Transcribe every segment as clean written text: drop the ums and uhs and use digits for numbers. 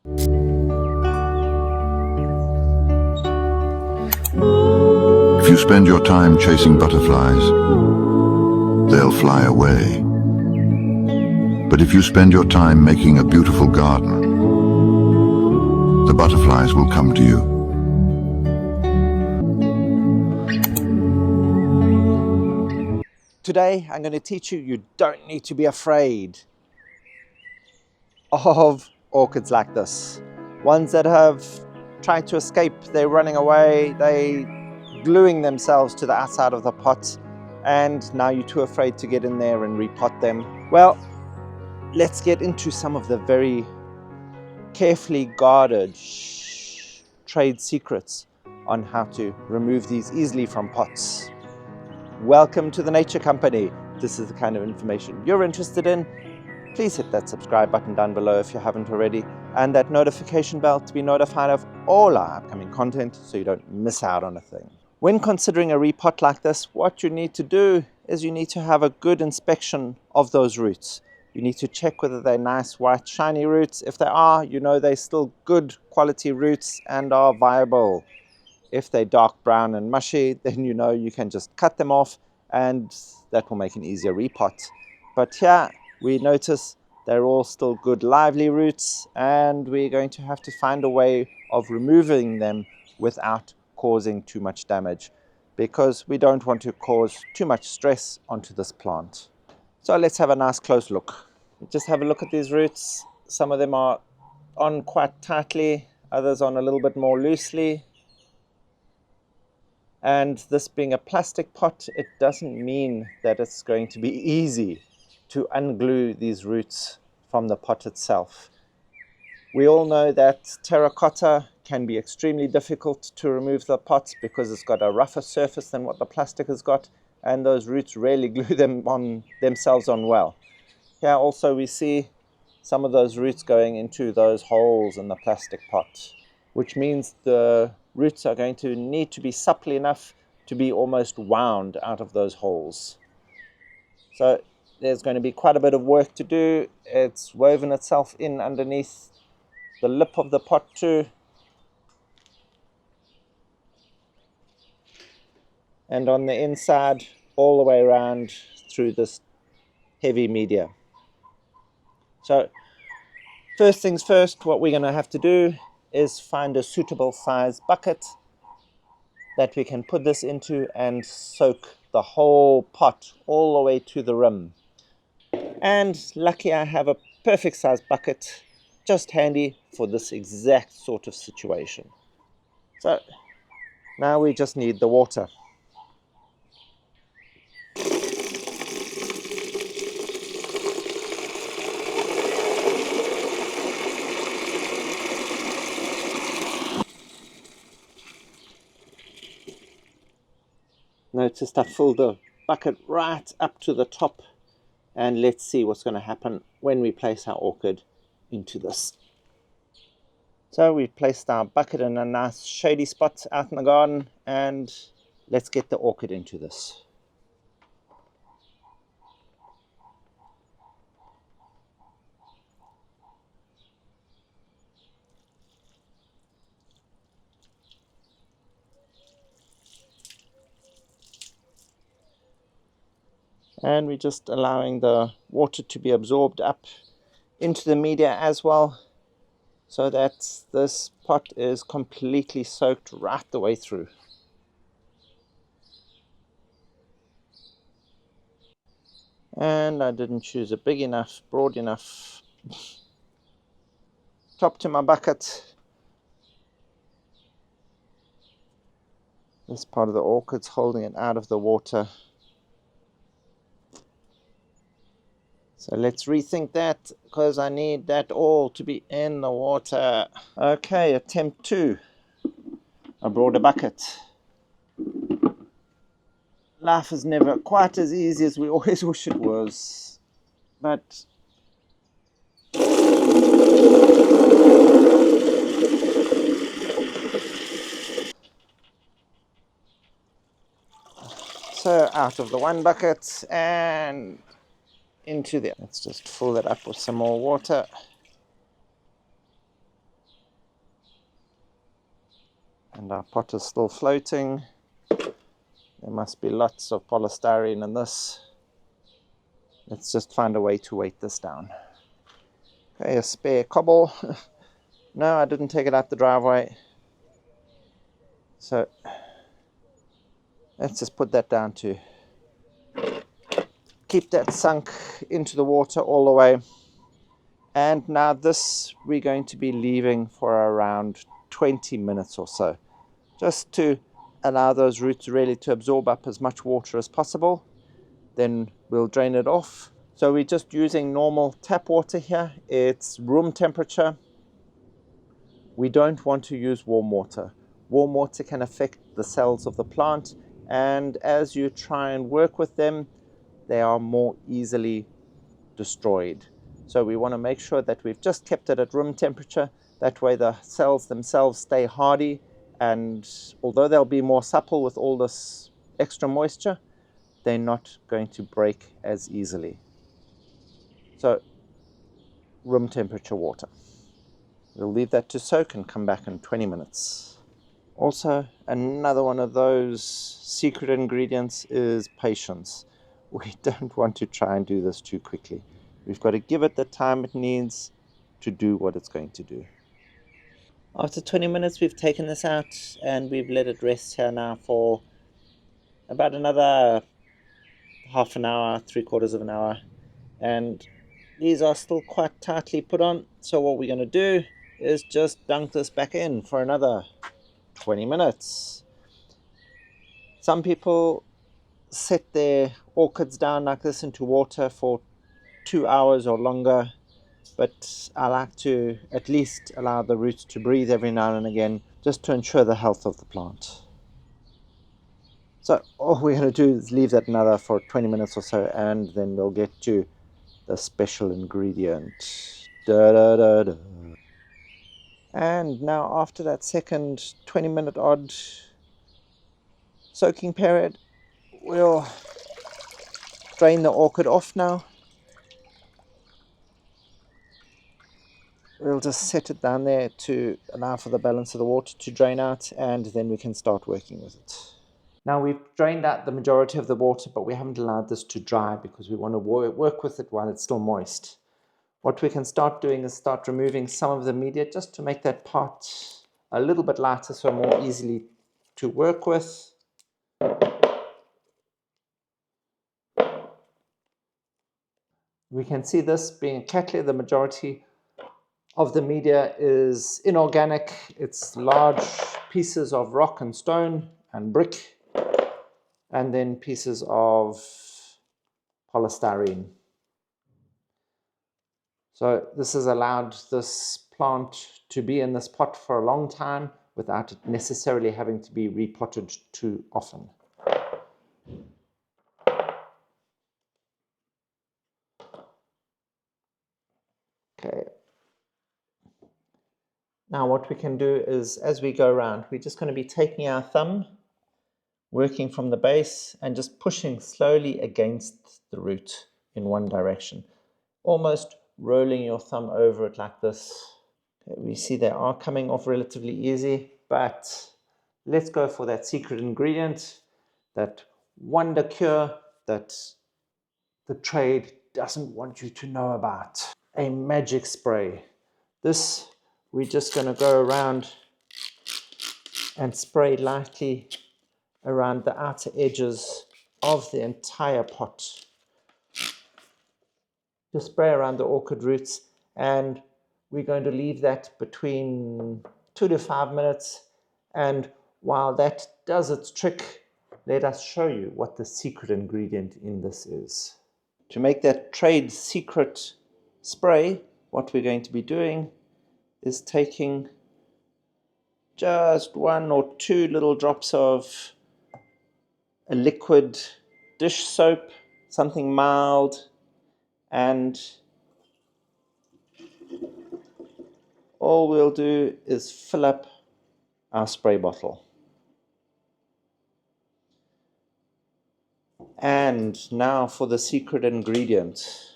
If you spend your time chasing butterflies, they'll fly away. But if you spend your time making a beautiful garden, the butterflies will come to you. Today, I'm going to teach you don't need to be afraid of orchids like this. Ones that have tried to escape, they're running away, they gluing themselves to the outside of the pot, and now you're too afraid to get in there and repot them. Well, let's get into some of the very carefully guarded trade secrets on how to remove these easily from pots. Welcome to the Nature Company. This is the kind of information you're interested in. Please hit that subscribe button down below if you haven't already, and that notification bell to be notified of all our upcoming content so you don't miss out on a thing. When considering a repot like this, what you need to do is you need to have a good inspection of those roots. You need to check whether they're nice, white, shiny roots. If they are, you know they're still good quality roots and are viable. If they're dark brown and mushy, then you know you can just cut them off and that will make an easier repot. But here we notice they're all still good lively roots, and we're going to have to find a way of removing them without causing too much damage, because we don't want to cause too much stress onto this plant. So let's have a nice close look. Just have a look at these roots. Some of them are on quite tightly, others on a little bit more loosely. And this being a plastic pot, it doesn't mean that it's going to be easy to unglue these roots from the pot itself. We all know that terracotta can be extremely difficult to remove the pot because it's got a rougher surface than what the plastic has got, and those roots rarely glue themselves on well. Here also we see some of those roots going into those holes in the plastic pot, which means the roots are going to need to be supple enough to be almost wound out of those holes. So there's going to be quite a bit of work to do. It's woven itself in underneath the lip of the pot too. And on the inside, all the way around through this heavy media. So first things first, what we're going to have to do is find a suitable size bucket that we can put this into and soak the whole pot all the way to the rim. And lucky I have a perfect size bucket just handy for this exact sort of situation. So now we just need the water. Notice I filled the bucket right up to the top, and let's see what's going to happen when we place our orchid into this. So we've placed our bucket in a nice shady spot out in the garden, and let's get the orchid into this. And we're just allowing the water to be absorbed up into the media as well, so that this pot is completely soaked right the way through. And I didn't choose a big enough, broad enough top to my bucket. This part of the orchid's holding it out of the water. So let's rethink that, because I need that all to be in the water. Okay, attempt 2. A broader bucket. Life is never quite as easy as we always wish it was. But so out of the one bucket and into the... Let's just fill that up with some more water. And our pot is still floating. There must be lots of polystyrene in this. Let's just find a way to weight this down. Okay, a spare cobble. No, I didn't take it out the driveway. So let's just put that down to keep that sunk into the water all the way. And now this we're going to be leaving for around 20 minutes or so, just to allow those roots really to absorb up as much water as possible. Then we'll drain it off. So we're just using normal tap water here. It's room temperature. We don't want to use warm water. Warm water can affect the cells of the plant, and as you try and work with them, they are more easily destroyed. So we want to make sure that we've just kept it at room temperature. That way the cells themselves stay hardy, and although they'll be more supple with all this extra moisture, they're not going to break as easily. So room temperature water. We'll leave that to soak and come back in 20 minutes. Also, another one of those secret ingredients is patience. We don't want to try and do this too quickly. We've got to give it the time it needs to do what it's going to do. After 20 minutes, we've taken this out and we've let it rest here now for about another half an hour, 3/4 of an hour. And these are still quite tightly put on. So what we're going to do is just dunk this back in for another 20 minutes. Some people set their orchids down like this into water for 2 hours or longer, but I like to at least allow the roots to breathe every now and again, just to ensure the health of the plant. So all we're going to do is leave that another for 20 minutes or so, and then we'll get to the special ingredient. Da, da, da, da. And now after that second 20-minute odd soaking period, we'll drain the orchid off now. We'll just set it down there to allow for the balance of the water to drain out, and then we can start working with it. Now we've drained out the majority of the water, but we haven't allowed this to dry because we want to work with it while it's still moist. What we can start doing is start removing some of the media just to make that pot a little bit lighter, so more easily to work with. We can see this being a cattleya, the majority of the media is inorganic. It's large pieces of rock and stone and brick, and then pieces of polystyrene. So this has allowed this plant to be in this pot for a long time without it necessarily having to be repotted too often. Okay. Now what we can do is, as we go around, we're just going to be taking our thumb, working from the base and just pushing slowly against the root in one direction, almost rolling your thumb over it like this. Okay, we see they are coming off relatively easy, but let's go for that secret ingredient, that wonder cure that the trade doesn't want you to know about. A magic spray. This, we're just going to go around and spray lightly around the outer edges of the entire pot. Just spray around the orchid roots, and we're going to leave that between 2 to 5 minutes. And while that does its trick, let us show you what the secret ingredient in this is. To make that trade secret spray, what we're going to be doing is taking just 1 or 2 little drops of a liquid dish soap, something mild, and all we'll do is fill up our spray bottle. And now for the secret ingredient.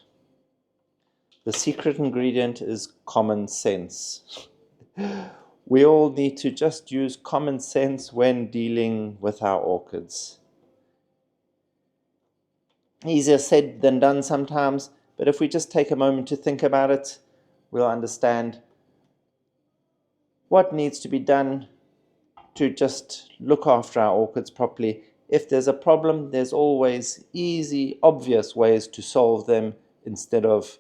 The secret ingredient is common sense. We all need to just use common sense when dealing with our orchids. Easier said than done sometimes, but if we just take a moment to think about it, we'll understand what needs to be done to just look after our orchids properly. If there's a problem, there's always easy, obvious ways to solve them instead of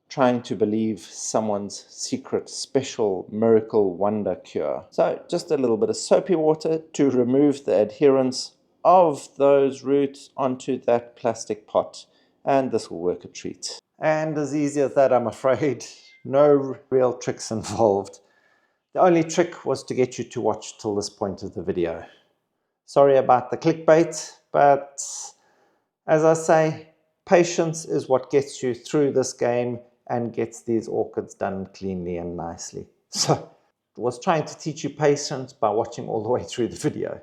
trying to believe someone's secret, special, miracle, wonder cure. So just a little bit of soapy water to remove the adherence of those roots onto that plastic pot, and this will work a treat. And as easy as that, I'm afraid. No real tricks involved. The only trick was to get you to watch till this point of the video. Sorry about the clickbait, but as I say, patience is what gets you through this game and gets these orchids done cleanly and nicely. So I was trying to teach you patience by watching all the way through the video.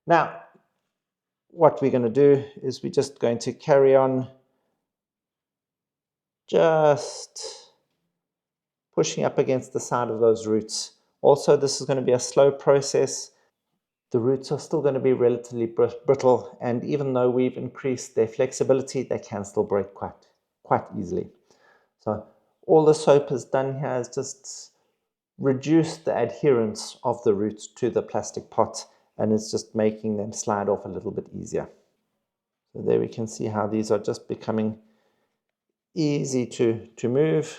Now, what we're going to do is we're just going to carry on just pushing up against the side of those roots. Also, this is going to be a slow process. The roots are still going to be relatively brittle, and even though we've increased their flexibility, they can still break quite easily. So all the soap has done here is just reduce the adherence of the roots to the plastic pot, and it's just making them slide off a little bit easier. So there we can see how these are just becoming easy to move,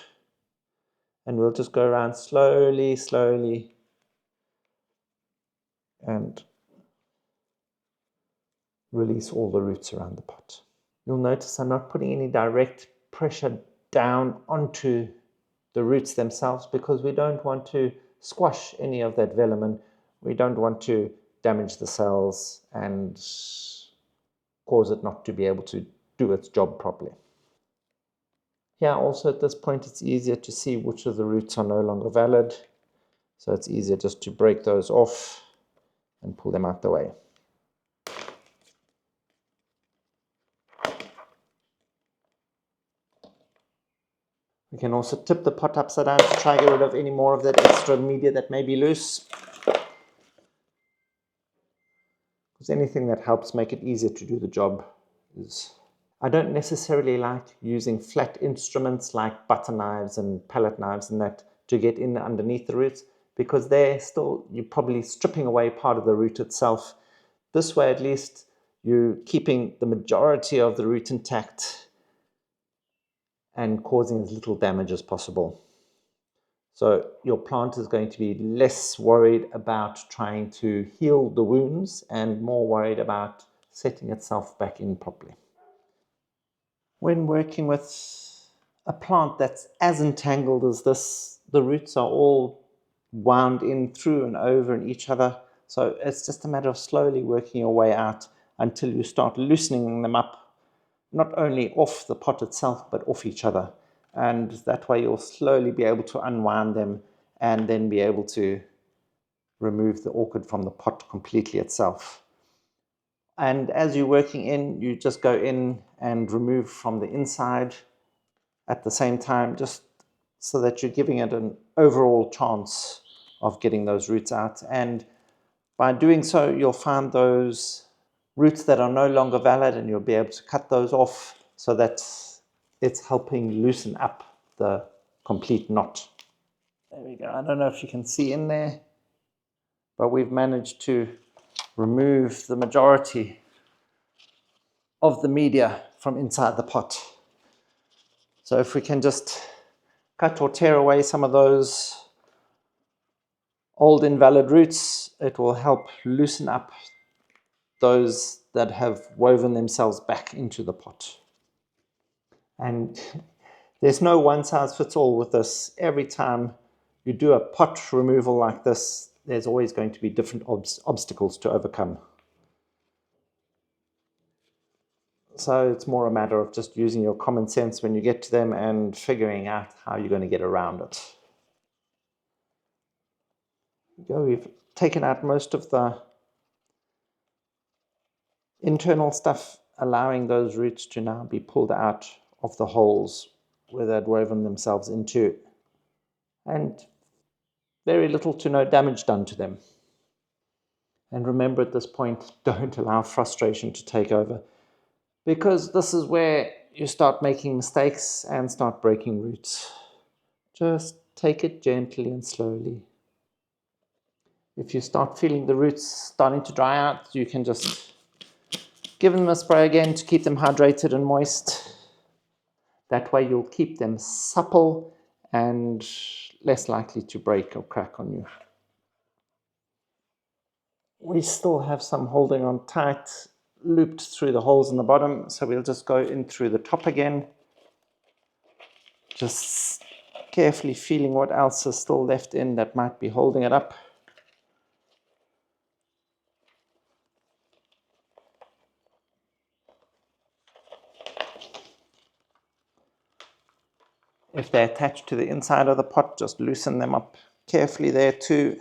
and we'll just go around slowly and release all the roots around the pot. You'll notice I'm not putting any direct pressure down onto the roots themselves because we don't want to squash any of that velamen. We don't want to damage the cells and cause it not to be able to do its job properly. Here also at this point it's easier to see which of the roots are no longer valid, so it's easier just to break those off and pull them out the way. We can also tip the pot upside down to try to get rid of any more of that extra media that may be loose. Because anything that helps make it easier to do the job is... I don't necessarily like using flat instruments like butter knives and palette knives and that to get in underneath the roots, because you're probably stripping away part of the root itself. This way at least you're keeping the majority of the root intact and causing as little damage as possible. So your plant is going to be less worried about trying to heal the wounds and more worried about setting itself back in properly. When working with a plant that's as entangled as this, the roots are all wound in through and over in each other. So it's just a matter of slowly working your way out until you start loosening them up, not only off the pot itself, but off each other. And that way you'll slowly be able to unwind them and then be able to remove the orchid from the pot completely itself. And as you're working in, you just go in and remove from the inside at the same time, just so that you're giving it an overall chance of getting those roots out. And by doing so, you'll find those roots that are no longer valid, and you'll be able to cut those off so that it's helping loosen up the complete knot. There we go. I don't know if you can see in there, but we've managed to remove the majority of the media from inside the pot. So if we can just cut or tear away some of those old invalid roots, it will help loosen up those that have woven themselves back into the pot. And there's no one size fits all with this. Every time you do a pot removal like this, there's always going to be different obstacles to overcome. So it's more a matter of just using your common sense when you get to them and figuring out how you're going to get around it. We've taken out most of the internal stuff, allowing those roots to now be pulled out of the holes where they'd woven themselves into. And very little to no damage done to them. And remember at this point, don't allow frustration to take over, because this is where you start making mistakes and start breaking roots. Just take it gently and slowly. If you start feeling the roots starting to dry out, you can just give them a spray again to keep them hydrated and moist. That way you'll keep them supple and less likely to break or crack on you. We still have some holding on tight, looped through the holes in the bottom, so we'll just go in through the top again. Just carefully feeling what else is still left in that might be holding it up. If they're attached to the inside of the pot, just loosen them up carefully there too.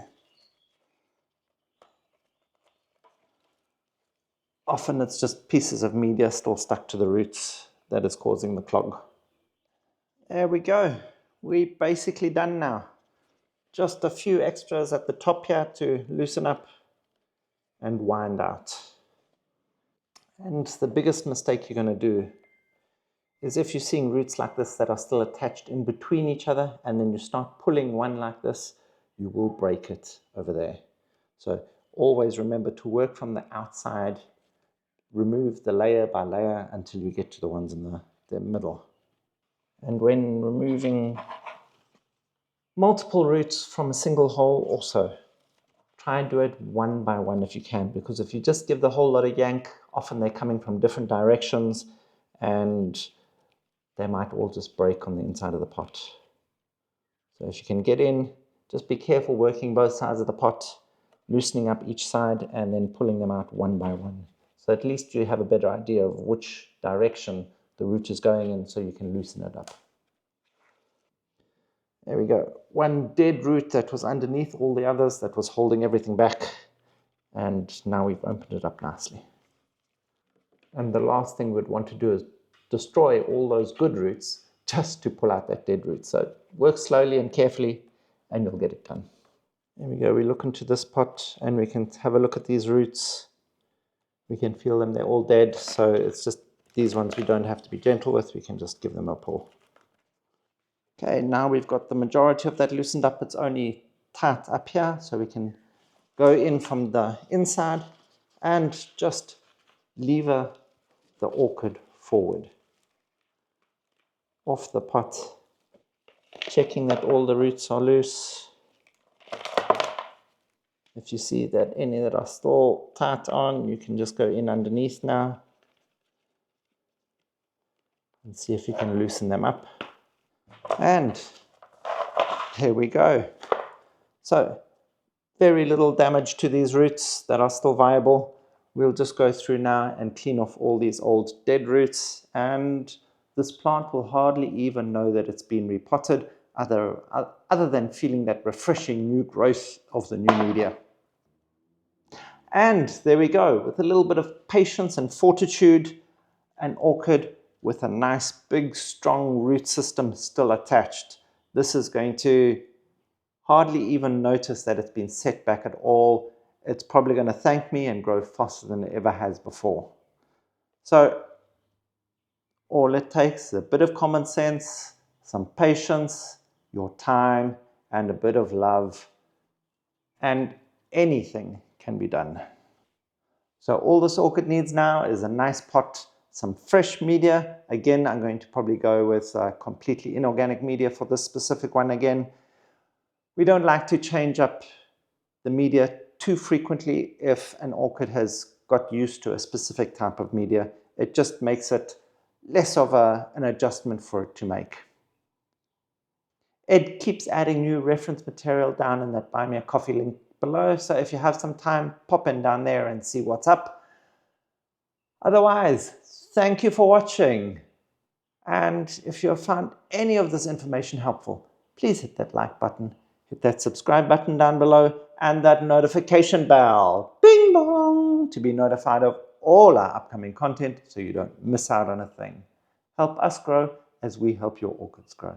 Often it's just pieces of media still stuck to the roots that is causing the clog. There we go. We're basically done now. Just a few extras at the top here to loosen up and wind out. And the biggest mistake you're going to do is if you're seeing roots like this that are still attached in between each other, and then you start pulling one like this, you will break it over there. So always remember to work from the outside, remove the layer by layer until you get to the ones in the middle. And when removing multiple roots from a single hole also, try and do it one by one if you can, because if you just give the whole lot a yank, often they're coming from different directions and they might all just break on the inside of the pot. So if you can get in, just be careful working both sides of the pot, loosening up each side and then pulling them out one by one. So at least you have a better idea of which direction the root is going in, so you can loosen it up. There we go. One dead root that was underneath all the others that was holding everything back. And now we've opened it up nicely. And the last thing we'd want to do is destroy all those good roots just to pull out that dead root. So work slowly and carefully and you'll get it done. There we go. We look into this pot and we can have a look at these roots. We can feel them, they're all dead. So it's just these ones we don't have to be gentle with. We can just give them a pull. Okay, now we've got the majority of that loosened up. It's only tight up here, so we can go in from the inside and just lever the orchid forward off the pot, checking that all the roots are loose. If you see that any that are still tight on, you can just go in underneath now and see if you can loosen them up. And here we go. So very little damage to these roots that are still viable. We'll just go through now and clean off all these old dead roots, and this plant will hardly even know that it's been repotted, other than feeling that refreshing new growth of the new media. And there we go, with a little bit of patience and fortitude, an orchid with a nice big strong root system still attached. This is going to hardly even notice that it's been set back at all. It's probably going to thank me and grow faster than it ever has before. So all it takes is a bit of common sense, some patience, your time, and a bit of love, and anything can be done. So all this orchid needs now is a nice pot, some fresh media. Again, I'm going to probably go with completely inorganic media for this specific one again. We don't like to change up the media too frequently if an orchid has got used to a specific type of media. It just makes it less of an adjustment for it to make. Ed keeps adding new reference material down in that Buy Me a Coffee link below, so if you have some time, pop in down there and see what's up. Otherwise, thank you for watching. And if you have found any of this information helpful, please hit that like button, hit that subscribe button down below, and that notification bell, bing bong, to be notified of all our upcoming content so you don't miss out on a thing. Help us grow as we help your orchids grow.